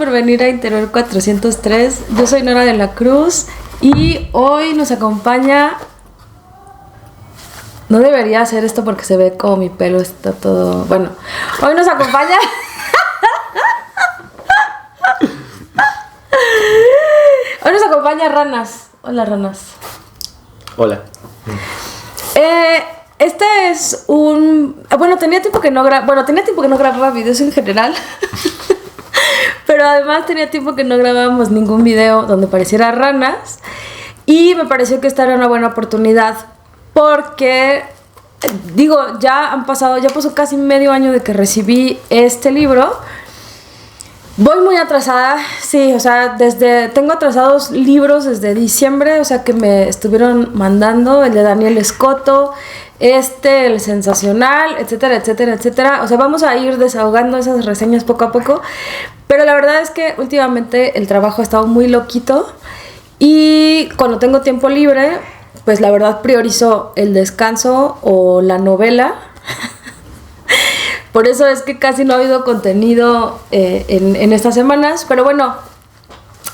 por venir a Interior 403. Yo soy Nora de la Cruz y hoy nos acompaña... No debería hacer esto porque se ve como mi pelo está todo... Bueno, hoy nos acompaña... Hoy nos acompaña Ranas. Hola, Ranas. Hola. Este es un... Bueno, tenía tiempo que no grababa videos en general. Pero además tenía tiempo que no grabábamos ningún video donde pareciera Ranas. Y me pareció que esta era una buena oportunidad. Porque, ya pasó casi medio año de que recibí este libro. Voy muy atrasada, sí, o sea, tengo atrasados libros desde diciembre, o sea, que me estuvieron mandando, el de Daniel Escoto, el Sensacional, etcétera, etcétera, etcétera. O sea, vamos a ir desahogando esas reseñas poco a poco, pero la verdad es que últimamente el trabajo ha estado muy loquito y cuando tengo tiempo libre, pues la verdad priorizo el descanso o la novela. Por eso es que casi no ha habido contenido en estas semanas. Pero bueno,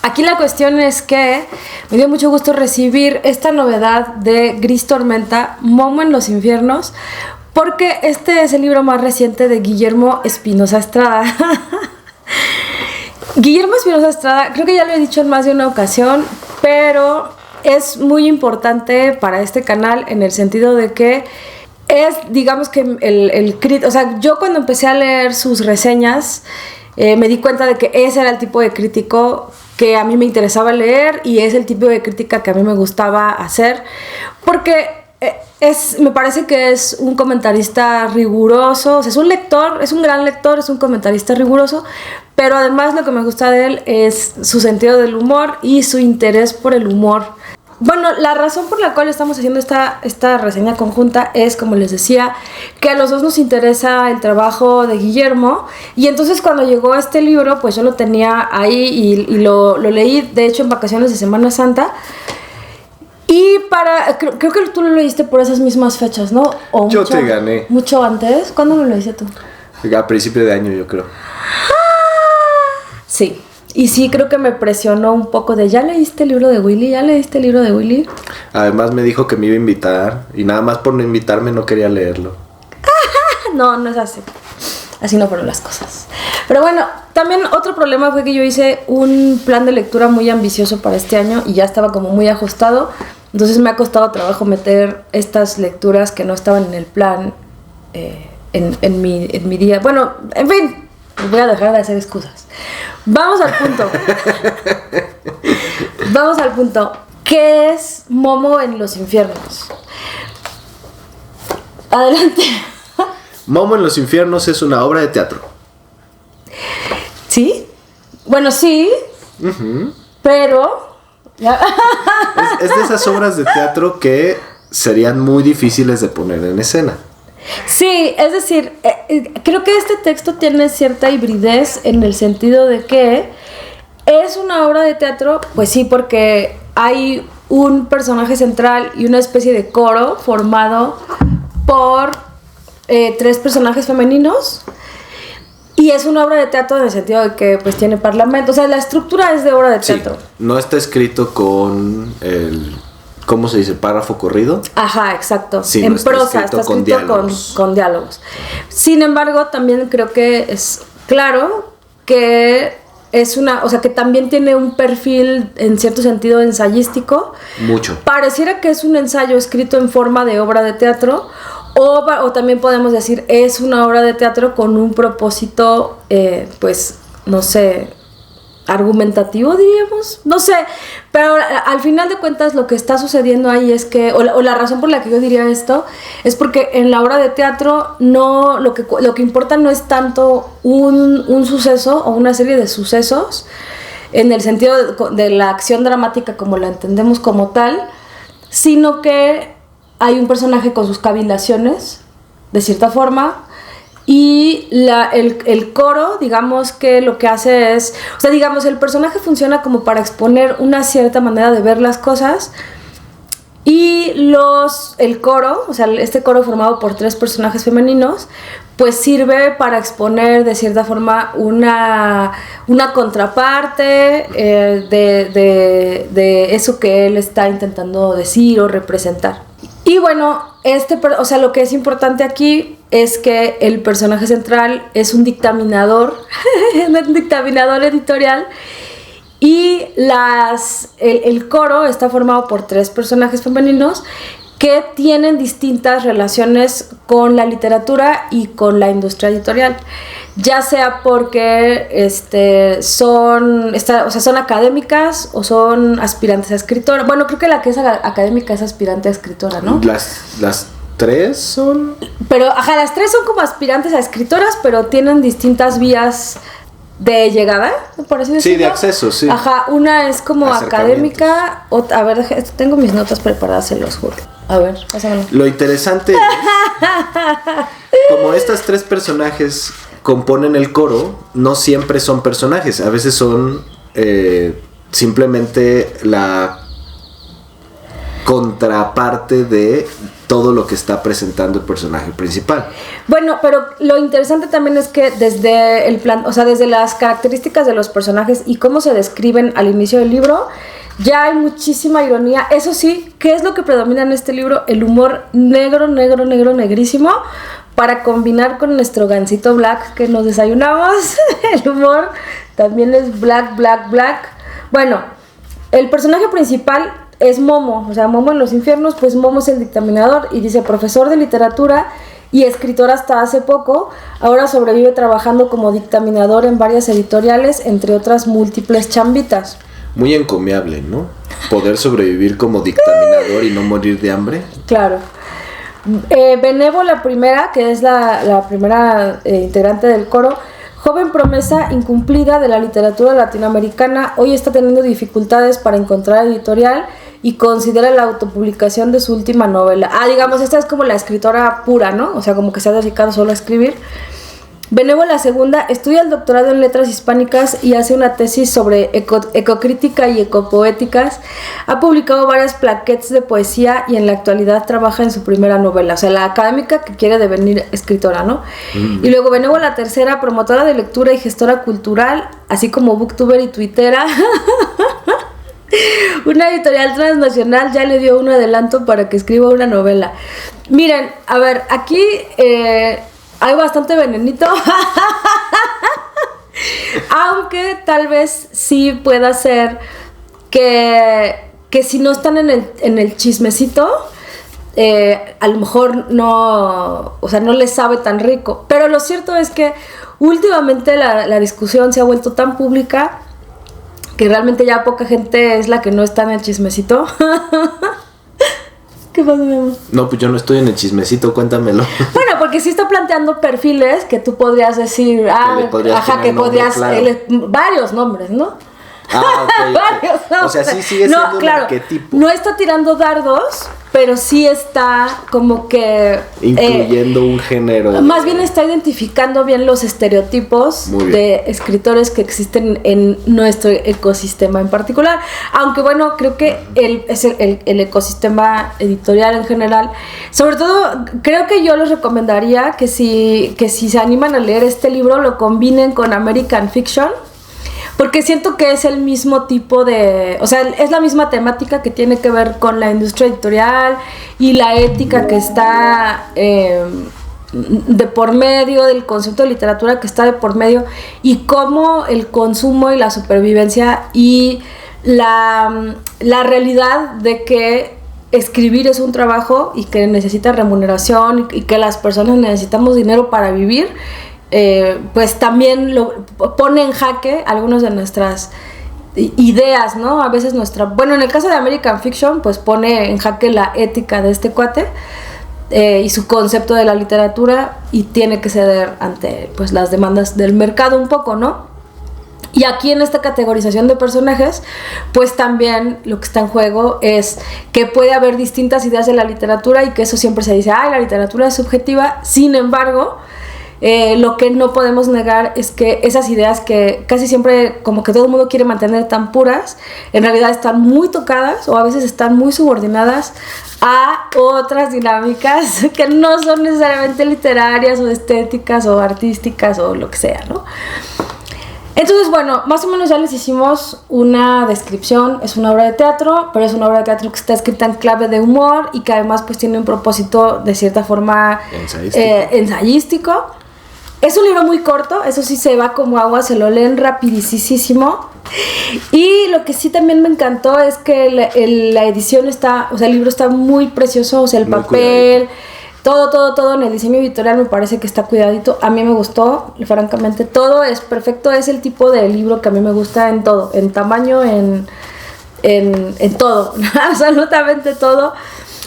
aquí la cuestión es que me dio mucho gusto recibir esta novedad de Gris Tormenta, Momo en los infiernos, porque este es el libro más reciente de Guillermo Espinosa Estrada. Guillermo Espinosa Estrada, creo que ya lo he dicho en más de una ocasión, pero es muy importante para este canal en el sentido de que es, digamos que o sea, yo cuando empecé a leer sus reseñas me di cuenta de que ese era el tipo de crítico que a mí me interesaba leer y es el tipo de crítica que a mí me gustaba hacer, porque me parece que es un comentarista riguroso, o sea, es un gran lector, es un comentarista riguroso, pero además lo que me gusta de él es su sentido del humor y su interés por el humor. Bueno, la razón por la cual estamos haciendo esta reseña conjunta es, como les decía, que a los dos nos interesa el trabajo de Guillermo. Y entonces cuando llegó este libro, pues yo lo tenía ahí y lo leí, de hecho, en vacaciones de Semana Santa. Y creo que tú lo leíste por esas mismas fechas, ¿no? Yo te gané. ¿Mucho antes? ¿Cuándo lo leíste tú? A principio de año, yo creo. Sí. Y sí, creo que me presionó un poco de ¿ya leíste el libro de Willy? ¿Ya leíste el libro de Willy? Además me dijo que me iba a invitar y nada más por no invitarme no quería leerlo. No, no es así. Así no fueron las cosas. Pero bueno, también otro problema fue que yo hice un plan de lectura muy ambicioso para este año y ya estaba como muy ajustado. Entonces me ha costado trabajo meter estas lecturas que no estaban en el plan en mi día. Bueno, en fin, voy a dejar de hacer excusas. Vamos al punto. ¿Qué es Momo en los infiernos? Adelante. Momo en los infiernos es una obra de teatro. ¿Sí? Bueno, sí. Uh-huh. Pero... es de esas obras de teatro que serían muy difíciles de poner en escena. Sí, es decir, creo que este texto tiene cierta hibridez en el sentido de que es una obra de teatro, pues sí, porque hay un personaje central y una especie de coro formado por 3 personajes femeninos y es una obra de teatro en el sentido de que pues tiene parlamento, o sea, la estructura es de obra de teatro. Sí, no está escrito con el... ¿Cómo se dice? ¿Párrafo corrido? Ajá, exacto. Sí, en no está prosa, está escrito con diálogos. Sin embargo, también creo que es claro que es o sea, que también tiene un perfil en cierto sentido ensayístico. Mucho. Pareciera que es un ensayo escrito en forma de obra de teatro, o también podemos decir es una obra de teatro con un propósito, pues, no sé, argumentativo, diríamos, no sé, pero al final de cuentas lo que está sucediendo ahí es que, o la razón por la que yo diría esto, es porque en la obra de teatro no, lo que importa no es tanto un suceso o una serie de sucesos, en el sentido de la acción dramática como la entendemos como tal, sino que hay un personaje con sus cavilaciones, de cierta forma, y el coro, digamos que lo que hace es, o sea, digamos, el personaje funciona como para exponer una cierta manera de ver las cosas, y el coro, o sea, este coro formado por 3 personajes femeninos, pues sirve para exponer de cierta forma una contraparte de eso que él está intentando decir o representar. Y bueno, o sea, lo que es importante aquí es que el personaje central es un dictaminador, un dictaminador editorial, y el coro está formado por 3 personajes femeninos que tienen distintas relaciones con la literatura y con la industria editorial, ya sea porque son académicas o son aspirantes a escritora. Bueno, creo que la que es académica es aspirante a escritora, ¿no? Las 3 son... Pero, las 3 son como aspirantes a escritoras, pero tienen distintas vías de llegada, por así decirlo. Sí, de acceso, sí. Una es como académica. A ver, tengo mis notas preparadas, se los juro. A ver, pásamelo. Lo interesante es, como estas 3 personajes componen el coro, no siempre son personajes, a veces son simplemente la contraparte de todo lo que está presentando el personaje principal. Bueno, pero lo interesante también es que desde el plan, o sea, desde las características de los personajes y cómo se describen al inicio del libro, ya hay muchísima ironía. Eso sí, ¿qué es lo que predomina en este libro? El humor negrísimo, para combinar con nuestro gansito black que nos desayunamos. El humor también es black. Bueno, el personaje principal es Momo, o sea, Momo en los infiernos, pues Momo es el dictaminador y dice: profesor de literatura y escritor hasta hace poco, ahora sobrevive trabajando como dictaminador en varias editoriales, entre otras múltiples chambitas. Muy encomiable, ¿no? Poder sobrevivir como dictaminador y no morir de hambre. Claro. Benevo, la primera, que es la primera integrante del coro, joven promesa incumplida de la literatura latinoamericana, hoy está teniendo dificultades para encontrar editorial y considera la autopublicación de su última novela. Digamos, esta es como la escritora pura, ¿no? O sea, como que se ha dedicado solo a escribir. Benevo, la segunda, estudia el doctorado en letras hispánicas y hace una tesis sobre ecocrítica y ecopoéticas. Ha publicado varias plaquettes de poesía y en la actualidad trabaja en su primera novela. O sea, la académica que quiere devenir escritora, ¿no? Y luego Benevo, la tercera, promotora de lectura y gestora cultural, así como booktuber y tuitera. Una editorial transnacional ya le dio un adelanto para que escriba una novela. Miren, a ver, aquí hay bastante venenito. Aunque tal vez sí pueda ser que si no están en el chismecito, a lo mejor no, o sea, no les sabe tan rico. Pero lo cierto es que últimamente la discusión se ha vuelto tan pública que realmente ya poca gente es la que no está en el chismecito. ¿Qué pasa, mi amor? No, pues yo no estoy en el chismecito, cuéntamelo. Bueno, porque sí está planteando perfiles que tú podrías decir, que podrías, claro. Varios nombres, ¿no? Okay. Varios nombres. O sea, sí sigue siendo un arquetipo. No está tirando dardos, pero sí está como que incluyendo un género. Más bien está identificando bien los estereotipos de escritores que existen en nuestro ecosistema en particular. Aunque bueno, creo que el ecosistema editorial en general, sobre todo, creo que yo les recomendaría que si se animan a leer este libro, lo combinen con American Fiction. Porque siento que es el mismo tipo de... O sea, es la misma temática que tiene que ver con la industria editorial y la ética que está de por medio, del concepto de literatura que está de por medio, y cómo el consumo y la supervivencia y la realidad de que escribir es un trabajo y que necesita remuneración y que las personas necesitamos dinero para vivir, pues también lo pone en jaque algunas de nuestras ideas, ¿no? A veces bueno, en el caso de American Fiction, pues pone en jaque la ética de este cuate y su concepto de la literatura, y tiene que ceder ante pues las demandas del mercado un poco, ¿no? Y aquí en esta categorización de personajes, pues también lo que está en juego es que puede haber distintas ideas de la literatura y que eso siempre se dice, la literatura es subjetiva. Sin embargo, Lo que no podemos negar es que esas ideas que casi siempre como que todo el mundo quiere mantener tan puras, en realidad están muy tocadas o a veces están muy subordinadas a otras dinámicas que no son necesariamente literarias o estéticas o artísticas o lo que sea, ¿no? Entonces, bueno, más o menos ya les hicimos una descripción. Es una obra de teatro, pero es una obra de teatro que está escrita en clave de humor y que además pues tiene un propósito de cierta forma ensayístico. Es un libro muy corto, eso sí se va como agua, se lo leen rapidísimo. Y lo que sí también me encantó es que la edición está, o sea, el libro está muy precioso, o sea, el muy papel... Cuidadito. Todo en el diseño editorial me parece que está cuidadito. A mí me gustó, francamente, todo es perfecto. Es el tipo de libro que a mí me gusta en todo, en tamaño, en todo, absolutamente todo.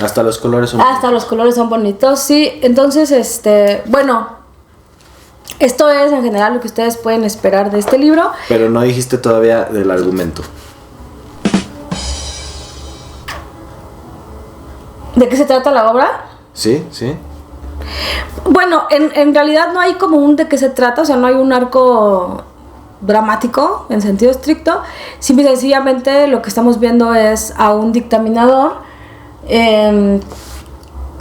Hasta los colores son bonitos. Los colores son bonitos, sí. Entonces, bueno, esto es en general lo que ustedes pueden esperar de este libro. Pero no dijiste todavía del argumento. ¿De qué se trata la obra? Sí. Bueno, en realidad no hay como un de qué se trata, o sea, no hay un arco dramático en sentido estricto. Simple y sencillamente lo que estamos viendo es a un dictaminador.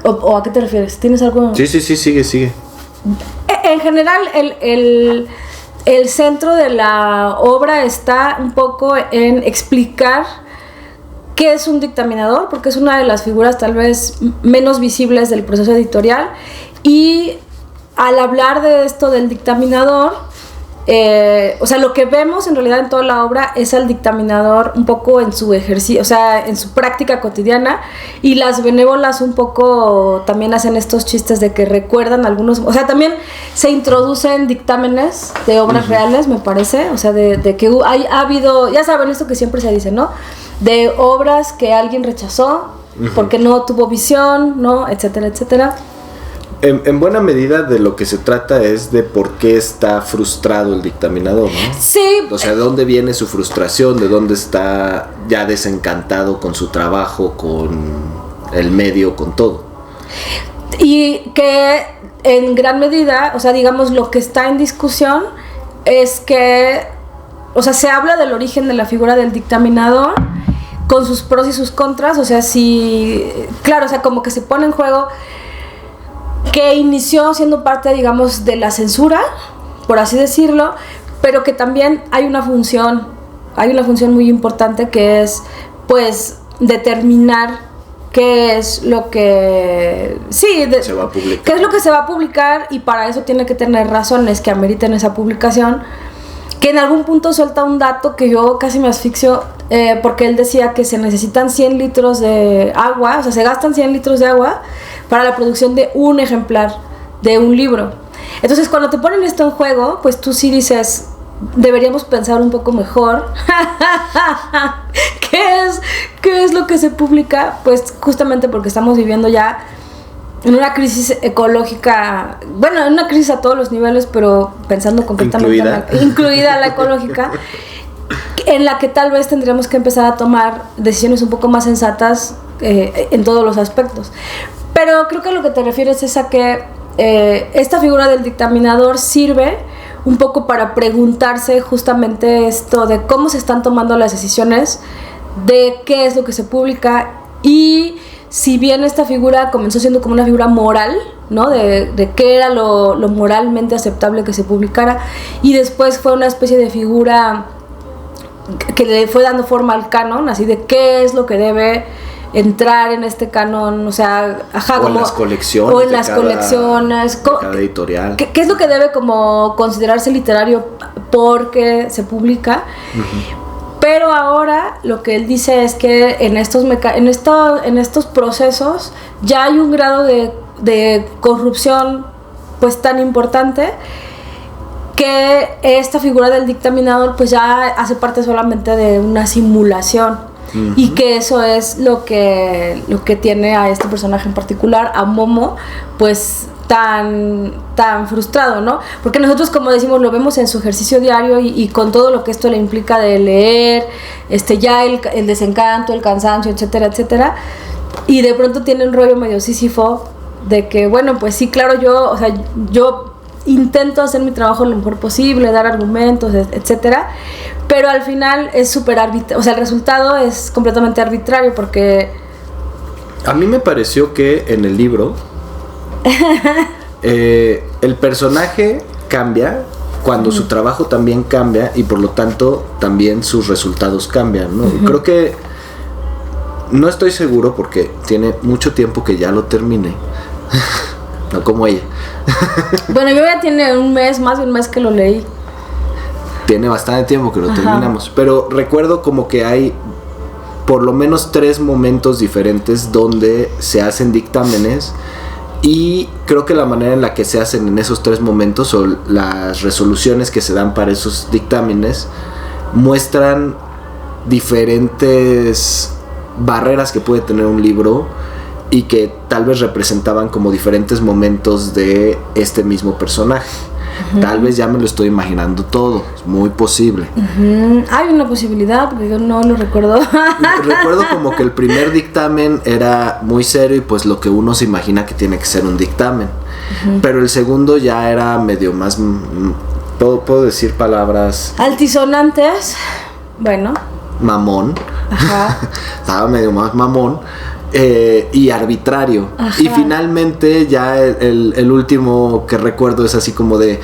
¿O a qué te refieres? ¿Tienes algo? Sí, sigue. En general, el centro de la obra está un poco en explicar qué es un dictaminador, porque es una de las figuras tal vez menos visibles del proceso editorial. Y al hablar de esto del dictaminador, o sea, lo que vemos en realidad en toda la obra es al dictaminador un poco en su ejercicio, o sea, en su práctica cotidiana, y las benévolas un poco también hacen estos chistes de que recuerdan algunos, o sea, también se introducen dictámenes de obras reales, me parece, o sea, de que ha habido, ya saben esto que siempre se dice, ¿no? De obras que alguien rechazó porque no tuvo visión, ¿no? Etcétera. En buena medida de lo que se trata es de por qué está frustrado el dictaminador, ¿no? Sí. O sea, ¿de dónde viene su frustración? ¿De dónde está ya desencantado con su trabajo, con el medio, con todo? Y que en gran medida, o sea, digamos, lo que está en discusión es que, o sea, se habla del origen de la figura del dictaminador con sus pros y sus contras, o sea, sí, claro, o sea, como que se pone en juego que inició siendo parte, digamos, de la censura, por así decirlo, pero que también hay una función muy importante que es, pues, determinar qué es lo que se va a publicar. Qué es lo que se va a publicar, y para eso tiene que tener razones que ameriten esa publicación. Que en algún punto suelta un dato que yo casi me asfixio, porque él decía que se necesitan 100 litros de agua, o sea, se gastan 100 litros de agua para la producción de un ejemplar de un libro. Entonces, cuando te ponen esto en juego, pues tú sí dices, deberíamos pensar un poco mejor ¿qué es lo que se publica? Pues justamente porque estamos viviendo ya en una crisis ecológica, bueno, en una crisis a todos los niveles, pero pensando completamente incluida la ecológica, en la que tal vez tendríamos que empezar a tomar decisiones un poco más sensatas en todos los aspectos. Pero creo que a lo que te refieres es a que esta figura del dictaminador sirve un poco para preguntarse justamente esto de cómo se están tomando las decisiones, de qué es lo que se publica. Y si bien esta figura comenzó siendo como una figura moral, ¿no? De qué era lo moralmente aceptable que se publicara, y después fue una especie de figura que le fue dando forma al canon, así de qué es lo que debe entrar en este canon, o sea, o en las colecciones, o en las colecciones, de cada editorial. ¿Qué es lo que debe como considerarse literario porque se publica? Pero ahora lo que él dice es que en estos procesos ya hay un grado de corrupción pues tan importante que esta figura del dictaminador pues ya hace parte solamente de una simulación. Y que eso es lo que tiene a este personaje en particular, a Momo, pues tan frustrado, ¿no? Porque nosotros, como decimos, lo vemos en su ejercicio diario y con todo lo que esto le implica de leer, ya el desencanto, el cansancio, etcétera, y de pronto tiene un rollo medio sísifo de que, bueno, pues sí, claro, yo intento hacer mi trabajo lo mejor posible, dar argumentos, etcétera, pero al final es súper arbitrario, o sea, el resultado es completamente arbitrario porque... A mí me pareció que en el libro el personaje cambia cuando su trabajo también cambia y por lo tanto también sus resultados cambian, ¿no? Creo que no estoy seguro porque tiene mucho tiempo que ya lo terminé. No como ella. Bueno, yo ya tiene más de un mes que lo leí. Tiene bastante tiempo que lo terminamos, pero recuerdo como que hay por lo menos 3 momentos diferentes donde se hacen dictámenes y creo que la manera en la que se hacen en esos 3 momentos o las resoluciones que se dan para esos dictámenes muestran diferentes barreras que puede tener un libro y que tal vez representaban como diferentes momentos de este mismo personaje. Tal vez ya me lo estoy imaginando todo, es muy posible. Hay una posibilidad, porque yo no lo recuerdo. Recuerdo como que el primer dictamen era muy serio y pues lo que uno se imagina que tiene que ser un dictamen. Pero el segundo ya era medio más... ¿Puedo decir palabras? Altisonantes, bueno. Mamón. Ajá. Estaba medio más mamón. Y arbitrario. Ajá. Y finalmente ya el último que recuerdo es así como de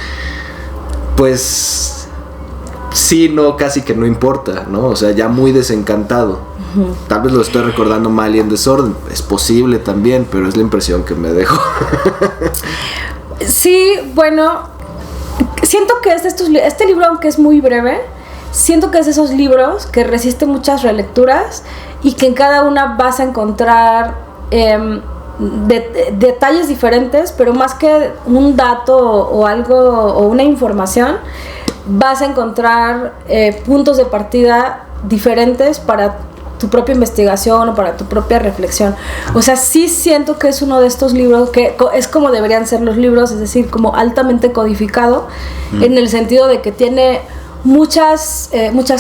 pues sí, no, casi que no importa, ¿no? O sea, ya muy desencantado. Tal vez lo estoy recordando mal y en desorden, es posible también, pero es la impresión que me dejó. Sí, bueno, siento que este libro, aunque es muy breve, siento que es de esos libros que resiste muchas relecturas y que en cada una vas a encontrar detalles diferentes, pero más que un dato o algo o una información, vas a encontrar puntos de partida diferentes para tu propia investigación o para tu propia reflexión. O sea, sí siento que es uno de estos libros que es como deberían ser los libros, es decir, como altamente codificado, en el sentido de que tiene muchas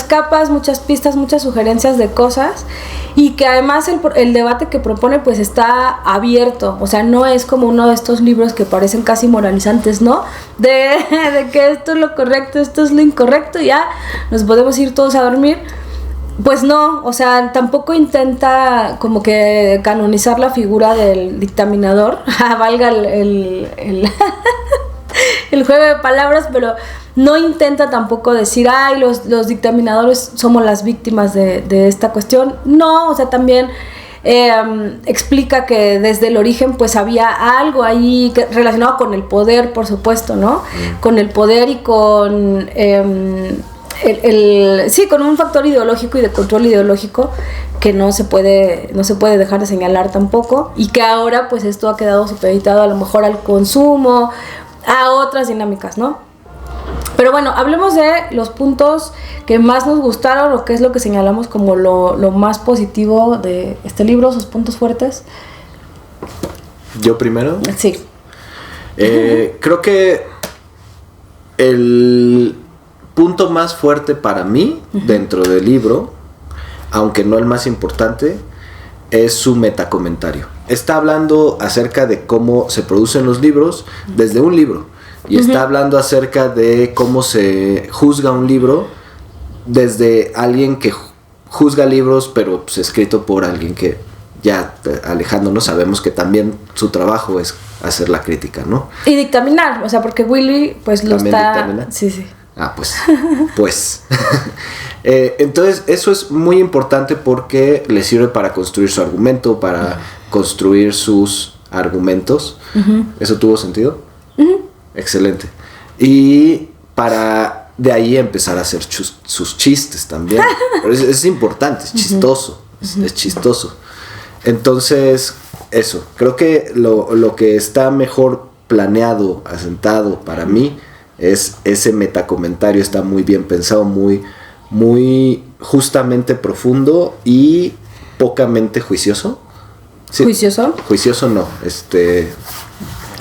capas, muchas pistas, muchas sugerencias de cosas y que además el debate que propone pues está abierto, o sea, no es como uno de estos libros que parecen casi moralizantes, ¿no? De que esto es lo correcto, esto es lo incorrecto, ya nos podemos ir todos a dormir. Pues no, o sea, tampoco intenta como que canonizar la figura del dictaminador, valga el juego de palabras, pero no intenta tampoco decir, ay, los dictaminadores somos las víctimas de esta cuestión. No, o sea, también explica que desde el origen pues había algo ahí relacionado con el poder, por supuesto, ¿no? Con el poder y con sí, con un factor ideológico y de control ideológico que no se puede dejar de señalar tampoco, y que ahora pues esto ha quedado supeditado a lo mejor al consumo, a otras dinámicas, ¿no? Pero bueno, hablemos de los puntos que más nos gustaron o qué es lo que señalamos como lo más positivo de este libro, sus puntos fuertes. ¿Yo primero? Sí. Creo que el punto más fuerte para mí dentro del libro, aunque no el más importante, es su metacomentario. Está hablando acerca de cómo se producen los libros desde un libro. Y está hablando acerca de cómo se juzga un libro desde alguien que juzga libros, pero pues, escrito por alguien que ya alejándonos sabemos que también su trabajo es hacer la crítica, ¿no? Y dictaminar, o sea, porque Willy pues lo está... ¿Dictamina? Sí. Ah, pues. Entonces eso es muy importante porque le sirve para construir su argumento, para construir sus argumentos. ¿Eso tuvo sentido? Excelente. Y para de ahí empezar a hacer sus chistes también. Pero es importante, es chistoso. Es chistoso. Entonces, eso. Creo que lo que está mejor planeado, asentado para mí, es ese metacomentario. Está muy bien pensado, muy, muy justamente profundo y pocamente juicioso. Sí. ¿Juicioso? Juicioso no.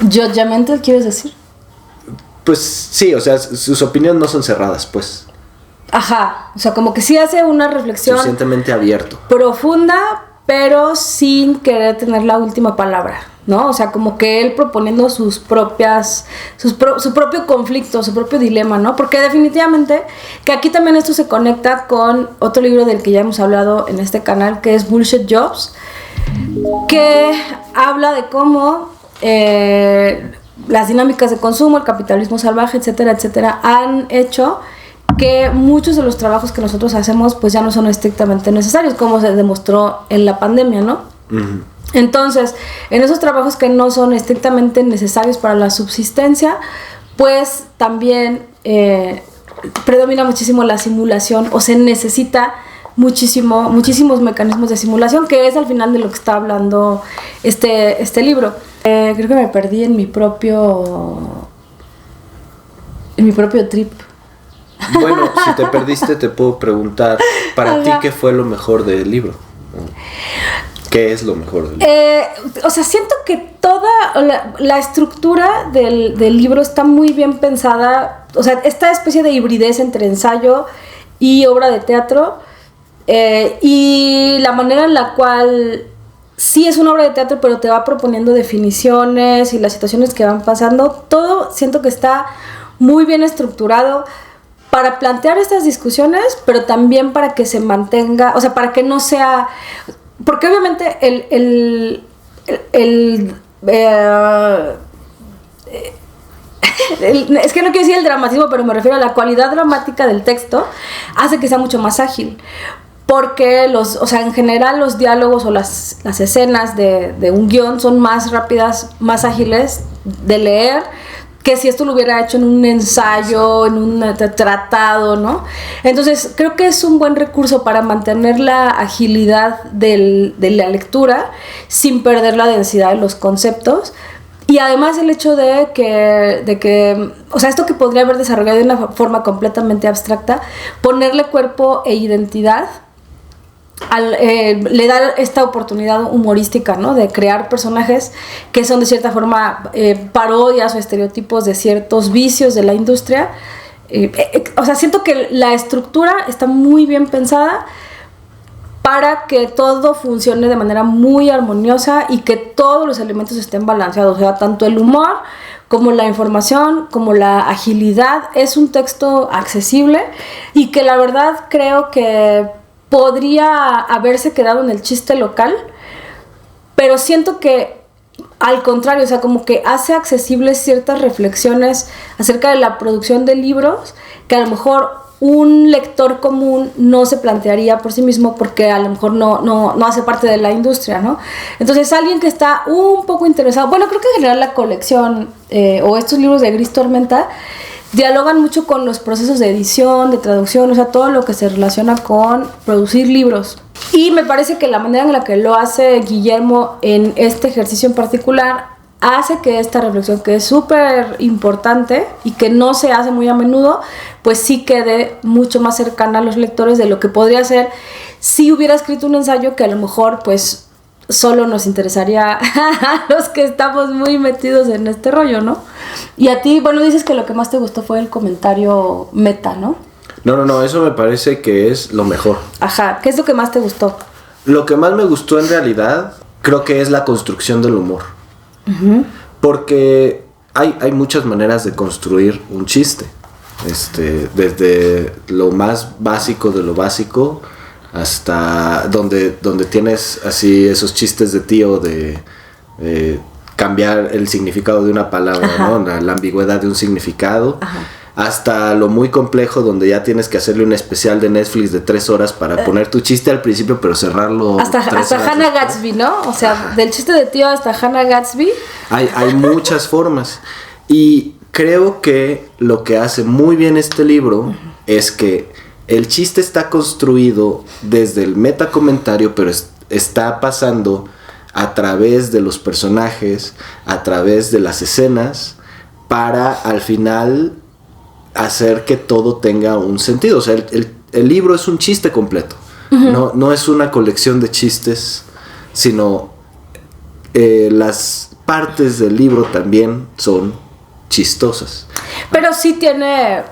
¿Judgmental quieres decir? Pues sí, o sea, sus opiniones no son cerradas, pues. Ajá, o sea, como que sí hace una reflexión suficientemente abierto, profunda, pero sin querer tener la última palabra. ¿no? O sea, como que él proponiendo su propio conflicto, su propio dilema, ¿no? Porque definitivamente que aquí también esto se conecta con otro libro del que ya hemos hablado en este canal, que es Bullshit Jobs, que habla de cómo las dinámicas de consumo, el capitalismo salvaje, etcétera, etcétera, han hecho que muchos de los trabajos que nosotros hacemos pues ya no son estrictamente necesarios, como se demostró en la pandemia, ¿no? Uh-huh. Entonces, en esos trabajos que no son estrictamente necesarios para la subsistencia, pues también predomina muchísimo la simulación, o se necesita muchísimos mecanismos de simulación, que es al final de lo que está hablando este libro. Creo que me perdí en mi propio trip. Bueno, si te perdiste te puedo preguntar, para ti, ¿qué fue lo mejor del libro? ¿Qué es lo mejor del libro? O sea, siento que toda la estructura del libro está muy bien pensada. O sea, esta especie de hibridez entre ensayo y obra de teatro, y la manera en la cual sí es una obra de teatro, pero te va proponiendo definiciones y las situaciones que van pasando. Todo siento que está muy bien estructurado para plantear estas discusiones, pero también para que se mantenga, o sea, para que no sea... Porque obviamente es que no quiero decir el dramatismo, pero me refiero a la cualidad dramática del texto, hace que sea mucho más ágil. Porque en general los diálogos o las escenas de un guión son más rápidas, más ágiles de leer, que si esto lo hubiera hecho en un ensayo, en un tratado, ¿no? Entonces, creo que es un buen recurso para mantener la agilidad de la lectura sin perder la densidad de los conceptos. Y además el hecho de que, o sea, esto que podría haber desarrollado de una forma completamente abstracta, ponerle cuerpo e identidad, le da esta oportunidad humorística, ¿no? De crear personajes que son de cierta forma parodias o estereotipos de ciertos vicios de la industria. O sea, siento que la estructura está muy bien pensada para que todo funcione de manera muy armoniosa y que todos los elementos estén balanceados. O sea, tanto el humor como la información, como la agilidad. Es un texto accesible y que la verdad creo que podría haberse quedado en el chiste local, pero siento que al contrario, o sea, como que hace accesibles ciertas reflexiones acerca de la producción de libros que a lo mejor un lector común no se plantearía por sí mismo porque a lo mejor no hace parte de la industria, ¿no? Entonces alguien que está un poco interesado, bueno, creo que en general la colección o estos libros de Gris Tormenta dialogan mucho con los procesos de edición, de traducción, o sea, todo lo que se relaciona con producir libros. Y me parece que la manera en la que lo hace Guillermo en este ejercicio en particular hace que esta reflexión, que es súper importante y que no se hace muy a menudo, pues sí quede mucho más cercana a los lectores de lo que podría ser si hubiera escrito un ensayo que a lo mejor pues solo nos interesaría a los que estamos muy metidos en este rollo, ¿no? Y a ti, bueno, dices que lo que más te gustó fue el comentario meta, ¿no? No, eso me parece que es lo mejor. Ajá, ¿qué es lo que más te gustó? Lo que más me gustó en realidad creo que es la construcción del humor. Uh-huh. Porque hay muchas maneras de construir un chiste. Desde lo más básico de lo básico hasta donde tienes así esos chistes de tío de cambiar el significado de una palabra, ¿no? La ambigüedad de un significado. Ajá. Hasta lo muy complejo donde ya tienes que hacerle un especial de Netflix de 3 horas para poner tu chiste al principio pero cerrarlo hasta Hannah Gatsby, ¿no? O sea, ajá, del chiste de tío hasta Hannah Gatsby hay muchas formas. Y creo que lo que hace muy bien este libro uh-huh. es que el chiste está construido desde el metacomentario, pero está pasando a través de los personajes, a través de las escenas, para al final hacer que todo tenga un sentido. O sea, el libro es un chiste completo. Uh-huh. No es una colección de chistes, sino las partes del libro también son chistosas. Pero sí tiene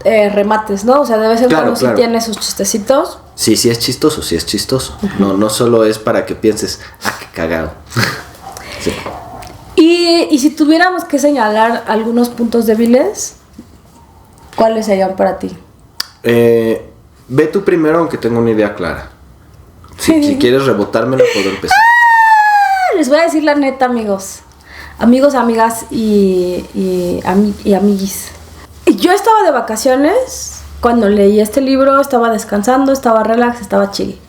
remates, ¿no? O sea, de vez en cuando sí tiene sus chistecitos. Sí es chistoso. Uh-huh. No solo es para que pienses, qué cagado. Sí. Y si tuviéramos que señalar algunos puntos débiles, ¿cuáles serían para ti? Ve tú primero, aunque tengo una idea clara. Si quieres rebotármela, puedo empezar. Les voy a decir la neta, amigos, amigas y amiguis. Yo estaba de vacaciones cuando leí este libro, estaba descansando, estaba relax, estaba chill.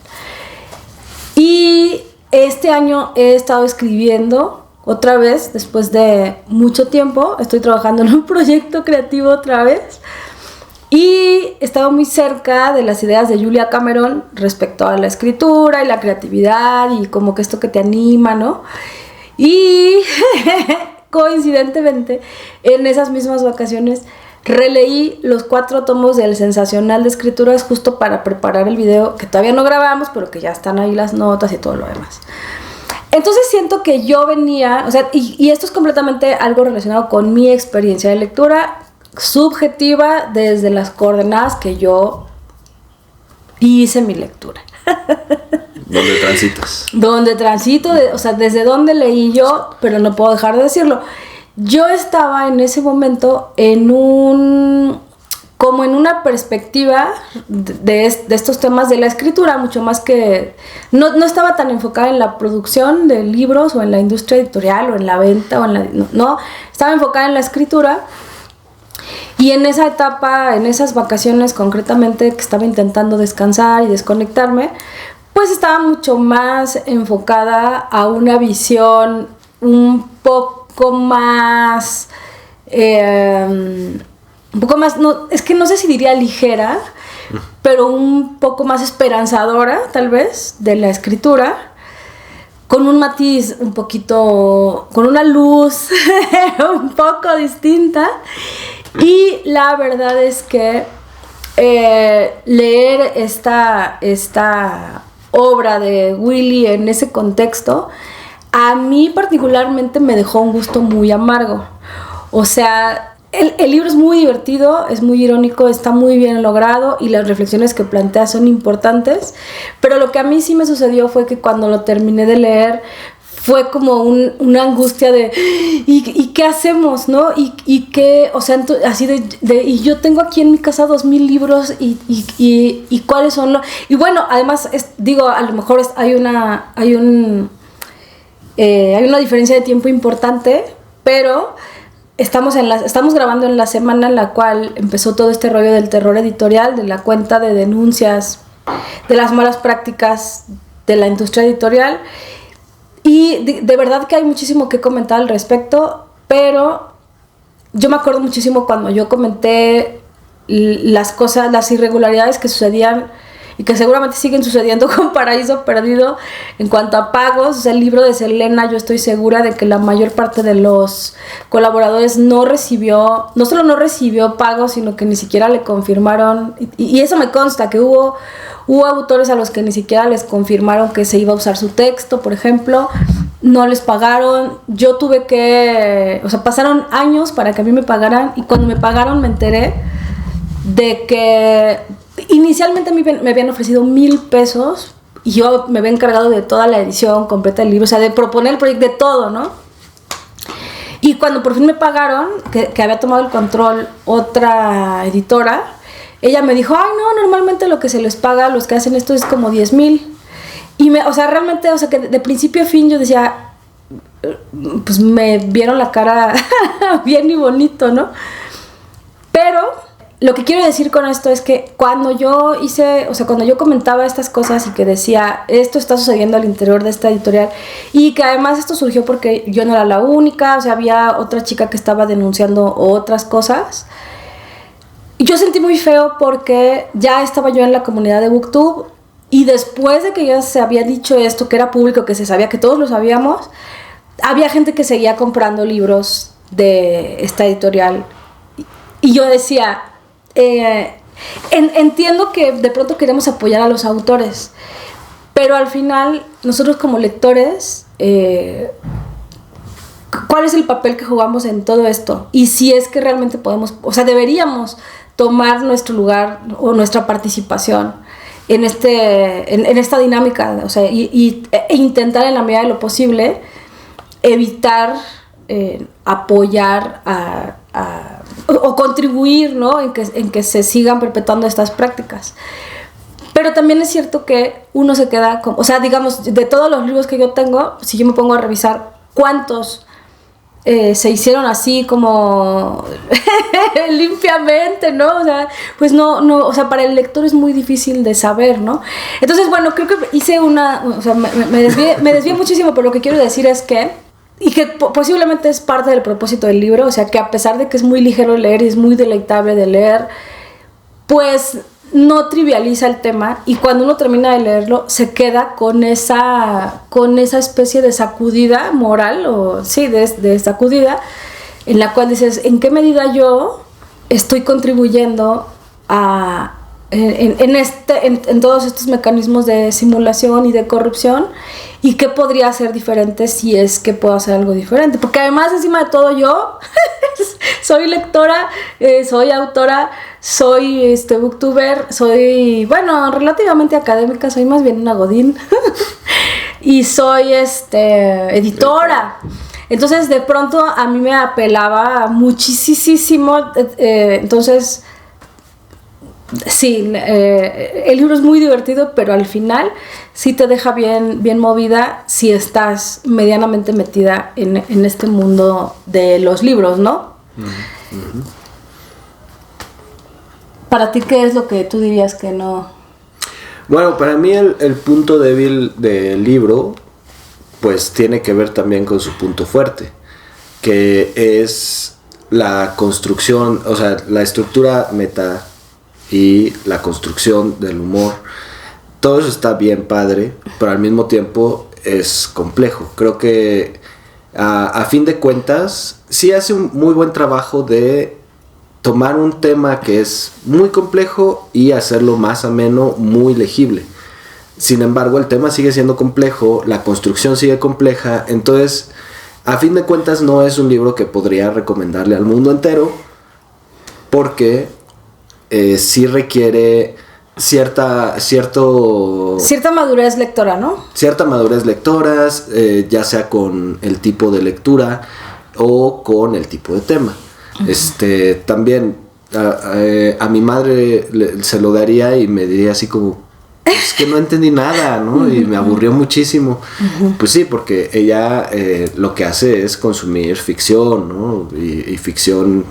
Y este año he estado escribiendo otra vez, después de mucho tiempo. Estoy trabajando en un proyecto creativo otra vez. Y estaba muy cerca de las ideas de Julia Cameron respecto a la escritura y la creatividad y como que esto que te anima, ¿no? Y coincidentemente, en esas mismas vacaciones, releí los 4 tomos del Sensacional de Escrituras justo para preparar el video que todavía no grabamos, pero que ya están ahí las notas y todo lo demás. Entonces siento que yo venía, o sea, y esto es completamente algo relacionado con mi experiencia de lectura subjetiva desde las coordenadas que yo hice mi lectura. ¿Dónde transitas? Donde transito, o sea, desde donde leí yo, pero no puedo dejar de decirlo. Yo estaba en ese momento como en una perspectiva de estos temas de la escritura, mucho más que... No estaba tan enfocada en la producción de libros o en la industria editorial o en la venta o en la... No, estaba enfocada en la escritura. Y en esa etapa, en esas vacaciones concretamente, que estaba intentando descansar y desconectarme, pues estaba mucho más enfocada a una visión un poco más... no, es que no sé si diría ligera, pero un poco más esperanzadora, tal vez, de la escritura, con un matiz un poquito, con una luz un poco distinta. Y la verdad es que leer esta obra de Willy en ese contexto, a mí particularmente me dejó un gusto muy amargo. O sea, el libro es muy divertido, es muy irónico, está muy bien logrado y las reflexiones que plantea son importantes, pero lo que a mí sí me sucedió fue que cuando lo terminé de leer fue como una angustia de ¿y qué hacemos, no? Y qué, o sea, así y yo tengo aquí en mi casa 2000 libros y cuáles son los... Y bueno, además, digo, a lo mejor hay una diferencia de tiempo importante, pero estamos grabando en la semana en la cual empezó todo este rollo del terror editorial, de la cuenta de denuncias de las malas prácticas de la industria editorial. Y de verdad que hay muchísimo que comentar al respecto, pero yo me acuerdo muchísimo cuando yo comenté las irregularidades que sucedían y que seguramente siguen sucediendo con Paraíso Perdido en cuanto a pagos. O sea, el libro de Selena, yo estoy segura de que la mayor parte de los colaboradores no solo no recibió pagos, sino que ni siquiera le confirmaron, y eso me consta, que hubo autores a los que ni siquiera les confirmaron que se iba a usar su texto, por ejemplo, no les pagaron. Yo tuve que, o sea, pasaron años para que a mí me pagaran, y cuando me pagaron me enteré de que inicialmente a mí me habían ofrecido 1,000 pesos y yo me había encargado de toda la edición completa del libro, o sea, de proponer el proyecto, de todo, ¿no? Y cuando por fin me pagaron, que había tomado el control otra editora, ella me dijo, ay, no, normalmente lo que se les paga a los que hacen esto es como 10,000. Y o sea, realmente, o sea, que de principio a fin yo decía, pues me vieron la cara bien y bonito, ¿no? Pero lo que quiero decir con esto es que cuando yo comentaba estas cosas y que decía, esto está sucediendo al interior de esta editorial, y que además esto surgió porque yo no era la única, o sea, había otra chica que estaba denunciando otras cosas, y yo sentí muy feo porque ya estaba yo en la comunidad de BookTube, y después de que ya se había dicho esto, que era público, que se sabía, que todos lo sabíamos, había gente que seguía comprando libros de esta editorial, y yo decía, entiendo que de pronto queremos apoyar a los autores, pero al final nosotros como lectores, ¿cuál es el papel que jugamos en todo esto? Y si es que realmente podemos, o sea, deberíamos tomar nuestro lugar o nuestra participación en esta dinámica, o sea, e intentar en la medida de lo posible evitar apoyar o contribuir, ¿no? en que se sigan perpetuando estas prácticas. Pero también es cierto que uno se queda con, o sea, digamos, de todos los libros que yo tengo, si yo me pongo a revisar cuántos se hicieron así como limpiamente, ¿no? O sea, pues no, o sea, para el lector es muy difícil de saber, ¿no? Entonces, bueno, creo que hice o sea, me desvié muchísimo, pero lo que quiero decir es que, y que posiblemente es parte del propósito del libro, o sea, que a pesar de que es muy ligero de leer y es muy deleitable de leer, pues no trivializa el tema, y cuando uno termina de leerlo se queda con esa especie de sacudida moral, o sí, de sacudida, en la cual dices, ¿en qué medida yo estoy contribuyendo en todos estos mecanismos de simulación y de corrupción? ¿Y qué podría hacer diferente si es que puedo hacer algo diferente? Porque además, encima de todo, yo soy lectora, soy autora, soy booktuber, soy, bueno, relativamente académica, soy más bien una godín. Y soy editora. Entonces, de pronto, a mí me apelaba muchísimo. Entonces, sí, el libro es muy divertido, pero al final sí te deja bien movida si estás medianamente metida en este mundo de los libros, ¿no? Uh-huh. Para ti, ¿qué es lo que tú dirías que no? Bueno, para mí el punto débil del libro pues tiene que ver también con su punto fuerte, que es la construcción, o sea, la estructura meta y la construcción del humor. Todo eso está bien padre, pero al mismo tiempo es complejo. Creo que a fin de cuentas sí hace un muy buen trabajo de tomar un tema que es muy complejo y hacerlo más ameno, muy legible. Sin embargo, el tema sigue siendo complejo, la construcción sigue compleja, entonces a fin de cuentas no es un libro que podría recomendarle al mundo entero, porque sí requiere cierta madurez lectora, ¿no? Cierta madurez lectora, ya sea con el tipo de lectura o con el tipo de tema. Uh-huh. También a mi madre se lo daría y me diría así como, es que no entendí nada, ¿no? Y me aburrió muchísimo. Uh-huh. Pues sí, porque ella lo que hace es consumir ficción, ¿no? Y ficción,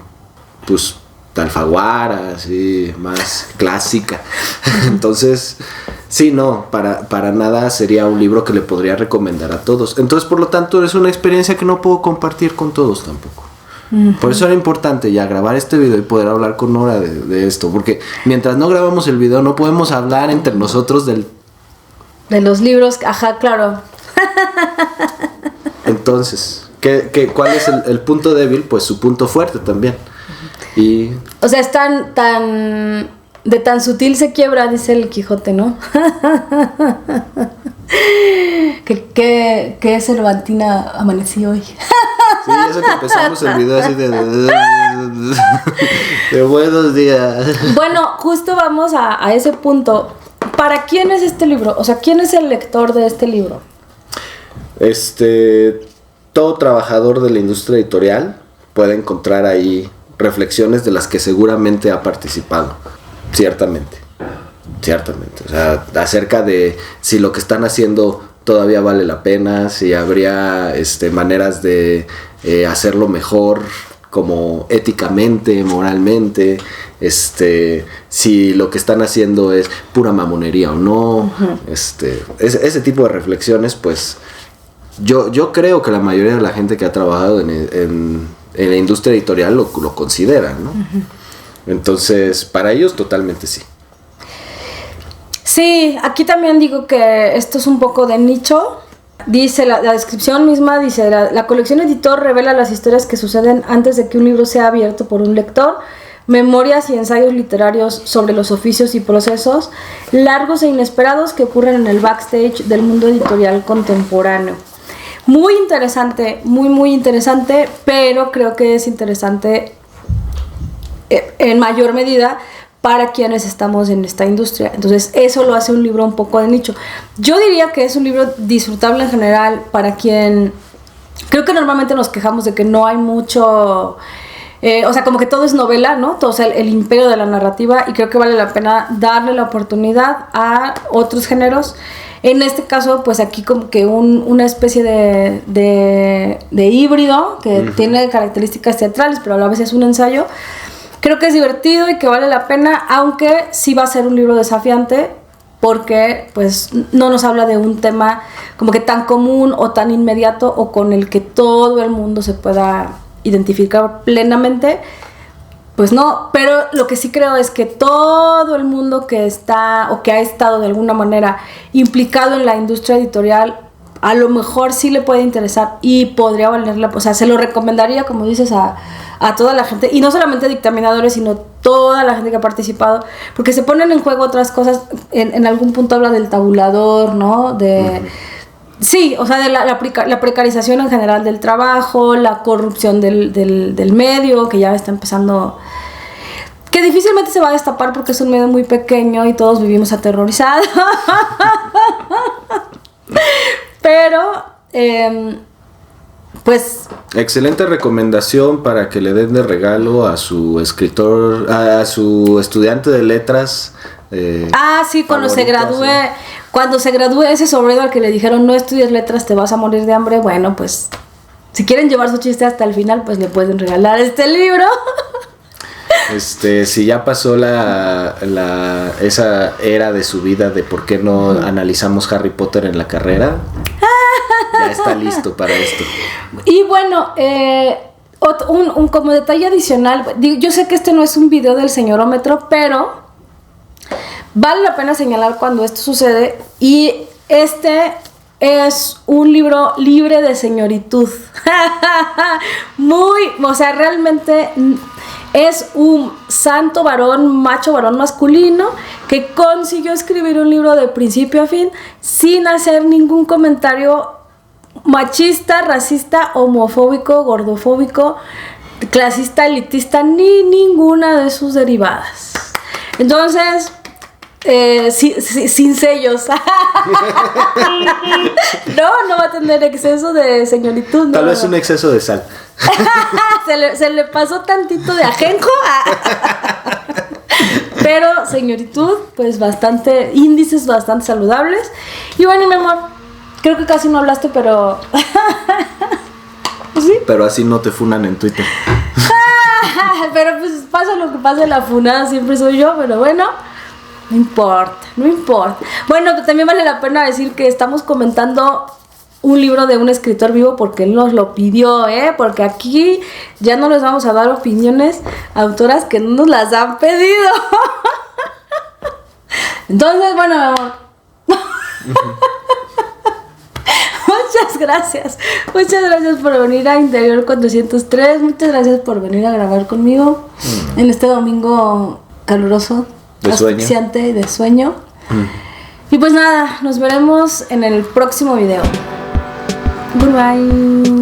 pues, de Alfaguara, así, más clásica. Entonces, sí, no, para nada sería un libro que le podría recomendar a todos. Entonces, por lo tanto, es una experiencia que no puedo compartir con todos tampoco. Uh-huh. Por eso era importante ya grabar este video y poder hablar con Nora de esto, porque mientras no grabamos el video no podemos hablar entre nosotros de los libros. Ajá, claro. Entonces, ¿cuál es el punto débil? Pues su punto fuerte también. Y o sea, es tan sutil se quiebra, dice el Quijote, ¿no? que Cervantina amanecí hoy. Sí, eso que empezamos el video así de buenos días. Bueno, justo vamos a ese punto. ¿Para quién es este libro? O sea, ¿quién es el lector de este libro? Todo trabajador de la industria editorial puede encontrar ahí reflexiones de las que seguramente ha participado. Ciertamente. O sea, acerca de si lo que están haciendo todavía vale la pena, si habría maneras de hacerlo mejor, como éticamente, moralmente, si lo que están haciendo es pura mamonería o no. Uh-huh. Ese tipo de reflexiones, pues yo creo que la mayoría de la gente que ha trabajado en la industria editorial lo considera, ¿no? Uh-huh. Entonces, para ellos totalmente sí. Sí, aquí también digo que esto es un poco de nicho. Dice la descripción misma, dice, la colección editor revela las historias que suceden antes de que un libro sea abierto por un lector, memorias y ensayos literarios sobre los oficios y procesos largos e inesperados que ocurren en el backstage del mundo editorial contemporáneo. Muy interesante, muy interesante, pero creo que es interesante en mayor medida para quienes estamos en esta industria. Entonces eso lo hace un libro un poco de nicho. Yo diría que es un libro disfrutable en general para quien creo que normalmente nos quejamos de que no hay mucho... o sea, como que todo es novela, ¿no? Todo es el imperio de la narrativa, y creo que vale la pena darle la oportunidad a otros géneros. En este caso, pues aquí como que una especie de híbrido que tiene características teatrales, pero a la vez es un ensayo. Creo que es divertido y que vale la pena, aunque sí va a ser un libro desafiante, porque pues no nos habla de un tema como que tan común o tan inmediato o con el que todo el mundo se pueda identificar plenamente. Pues no, pero lo que sí creo es que todo el mundo que está o que ha estado de alguna manera implicado en la industria editorial, a lo mejor sí le puede interesar y podría valerla, o sea, se lo recomendaría, como dices, a toda la gente, y no solamente dictaminadores, sino toda la gente que ha participado, porque se ponen en juego otras cosas. En algún punto habla del tabulador, ¿no? Sí, o sea, de la precarización en general del trabajo, la corrupción del medio, que ya está empezando, que difícilmente se va a destapar porque es un medio muy pequeño y todos vivimos aterrorizados. Pero, pues... Excelente recomendación para que le den de regalo a su escritor, a su estudiante de letras. Sí, cuando se gradúe, sí. Cuando se gradúe ese sobrino al que le dijeron no estudies letras, te vas a morir de hambre. Bueno, pues si quieren llevar su chiste hasta el final, pues le pueden regalar este libro. Si ya pasó esa era de su vida de por qué no analizamos Harry Potter en la carrera, ya está listo para esto. Y bueno, un como detalle adicional, yo sé que este no es un video del señorómetro, pero vale la pena señalar cuando esto sucede, y este es un libro libre de señoritud. O sea, realmente es un santo varón, macho varón masculino, que consiguió escribir un libro de principio a fin sin hacer ningún comentario machista, racista, homofóbico, gordofóbico, clasista, elitista, ni ninguna de sus derivadas. Entonces... sin sellos. No va a tener exceso de señoritud. Tal vez un exceso de sal. se le pasó tantito de ajenjo. Pero señoritud, pues bastante, índices bastante saludables. Y bueno, mi amor, creo que casi no hablaste, pero... ¿Sí? Pero así no te funan en Twitter. Pero pues pasa lo que pasa, la funada siempre soy yo, pero bueno... No importa. Bueno, también vale la pena decir que estamos comentando un libro de un escritor vivo porque él nos lo pidió, porque aquí ya no les vamos a dar opiniones a autoras que no nos las han pedido. Entonces, bueno, mi amor. Muchas gracias por venir a Interior 403. Muchas gracias por venir a grabar conmigo en este domingo caluroso, asfixiante, de sueño. Y pues nada, nos veremos en el próximo video. Goodbye.